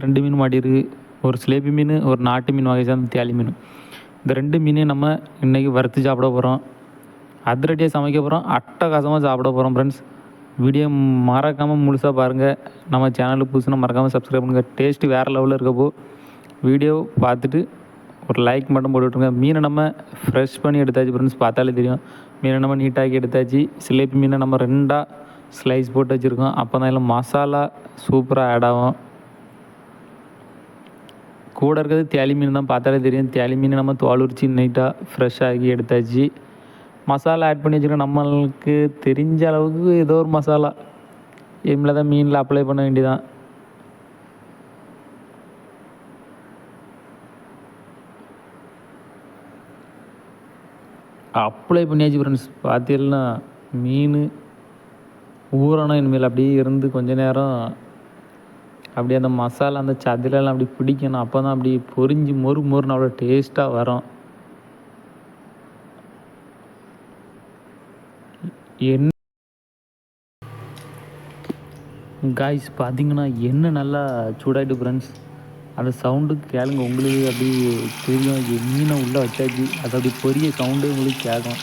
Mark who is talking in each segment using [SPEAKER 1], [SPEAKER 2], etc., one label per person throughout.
[SPEAKER 1] 2 மீன் மாட்டியிருக்கு. ஒரு சிலேபி மீன், ஒரு நாட்டு மீன் வகை சார்ந்த தேலி மீன். இந்த 2 மீனையும் நம்ம இன்றைக்கி வறுத்து சாப்பிட போகிறோம். அதிரடியாக சமைக்க போகிறோம். அட்டகாசமாக சாப்பிட போகிறோம் ஃப்ரெண்ட்ஸ். வீடியோ மறக்காமல் முழுசாக பாருங்கள். நம்ம சேனலுக்கு புதுசுனா மறக்காமல் சப்ஸ்கிரைப் பண்ணுங்கள். டேஸ்ட்டு வேறு லெவலில் இருக்கப்போ வீடியோ பார்த்துட்டு ஒரு லைக் மட்டும் போட்டு விட்ருங்க. மீனை நம்ம ஃப்ரெஷ் பண்ணி எடுத்தாச்சு ஃப்ரெண்ட்ஸ், பார்த்தாலே தெரியும். மீனை நம்ம நீட்டாக்கி எடுத்தாச்சு. சிலேபி மீனை நம்ம 2ஆக ஸ்லைஸ் போட்டு வச்சுருக்கோம். அப்போ தான் எல்லாம் மசாலா சூப்பராக ஆட் ஆகும். கூட இருக்கிறது தேலி மீன் தான், பார்த்தாலே தெரியும். தேலி மீன் நம்ம தோல் உரித்து நீட்டாக ஃப்ரெஷ்ஷாகி எடுத்தாச்சு. மசாலா ஆட் பண்ணி வச்சுருக்கோம். நம்மளுக்கு தெரிஞ்ச அளவுக்கு ஏதோ ஒரு மசாலா இனிமேல் தான் மீனில் அப்ளை பண்ண வேண்டியதான். அப்ளை பண்ணியாச்சு ஃப்ரெண்ட்ஸ். பார்த்தீங்கன்னா மீன் ஊறணும் இனிமேல். அப்படியே இருந்து கொஞ்ச நேரம் அப்படியே அந்த மசாலா அந்த சதிலெல்லாம் அப்படி பிடிக்கணும். அப்போ தான் அப்படி பொரிஞ்சு மொறுன்னு அவ்வளோ டேஸ்ட்டாக வரும். என்ன காய்ஸ் பார்த்தீங்கன்னா எண்ணெய் நல்லா சூடாகிட்டு ஃப்ரெண்ட்ஸ். அந்த சவுண்டுக்கு கேளுங்க, உங்களுக்கு அப்படி தெரியும். மீனை உள்ளே வச்சாச்சு, அது அப்படி பொரிய சவுண்டு உங்களுக்கு கேட்கும்.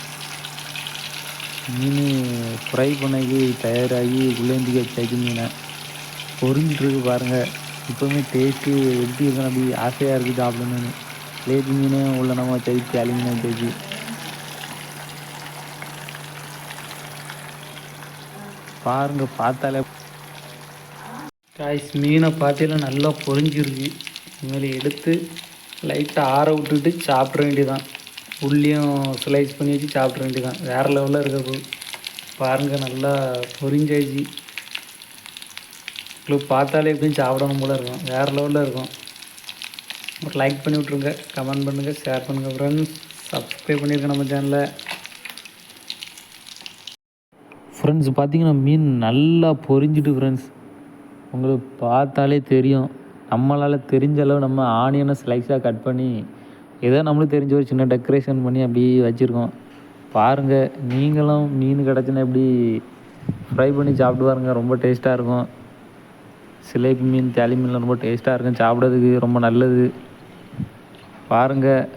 [SPEAKER 1] மீன் ஃப்ரை பண்ணி தயாராகி உள்ளேந்திக்க வச்சாச்சு. மீனை பொரிஞ்சிட்ருக்கு பாருங்கள். இப்போவுமே டேஸ்ட்டு எப்படி இருக்குன்னு அப்படி ஆசையாக இருக்குது சாப்பிடணுன்னு. லேபி மீன் உள்ள நம்ம வச்சாச்சு, தேலி மீன் வச்சாச்சு. பாருங்கள், பார்த்தாலே காய்ஸ் மீனை பார்த்தீங்கன்னா நல்லா பொரிஞ்சிருக்கு. இனிமேல் எடுத்து லைட்டாக ஆற விட்டுட்டு சாப்பிட வேண்டியதான். உள்ளியும் ஸ்லைஸ் பண்ணி வச்சு சாப்பிட வேண்டியதான். வேறு லெவலில் இருக்க பாருங்கள், நல்லா பொரிஞ்சாச்சு. உங்களுக்கு பார்த்தாலே எப்படியும் சாப்பிடணும் போல இருக்கும். வேறு லெவலில் இருக்கும். ஒரு லைக் பண்ணி விட்ருங்க, கமெண்ட் பண்ணுங்கள், ஷேர் பண்ணுங்கள் ஃப்ரெண்ட்ஸ். சப்ஸ்கிரைப் பண்ணியிருக்கேன் நம்ம சேனலில். ஃப்ரெண்ட்ஸ் பார்த்தீங்கன்னா மீன் நல்லா பொரிஞ்சிட்டு ஃப்ரெண்ட்ஸ். உங்களுக்கு பார்த்தாலே தெரியும். நம்மளால் தெரிஞ்ச அளவு நம்ம ஆனியனை ஸ்லைஸாக கட் பண்ணி ஏதோ நம்மளுக்கு தெரிஞ்ச ஒரு சின்ன டெக்கரேஷன் பண்ணி அப்படியே வச்சுருக்கோம். பாருங்கள், நீங்களும் மீன் கிடச்சுன்னா எப்படி ஃப்ரை பண்ணி சாப்பிட்டு பாருங்க, ரொம்ப டேஸ்ட்டாக இருக்கும். சிலேபி மீன், தேலி மீன்லாம் ரொம்ப டேஸ்ட்டாக இருக்கும், சாப்பிட்றதுக்கு ரொம்ப நல்லது. பாருங்கள்,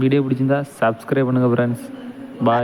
[SPEAKER 1] வீடியோ பிடிச்சிருந்தா சப்ஸ்கிரைப் பண்ணுங்கள் ஃப்ரெண்ட்ஸ். பாய்.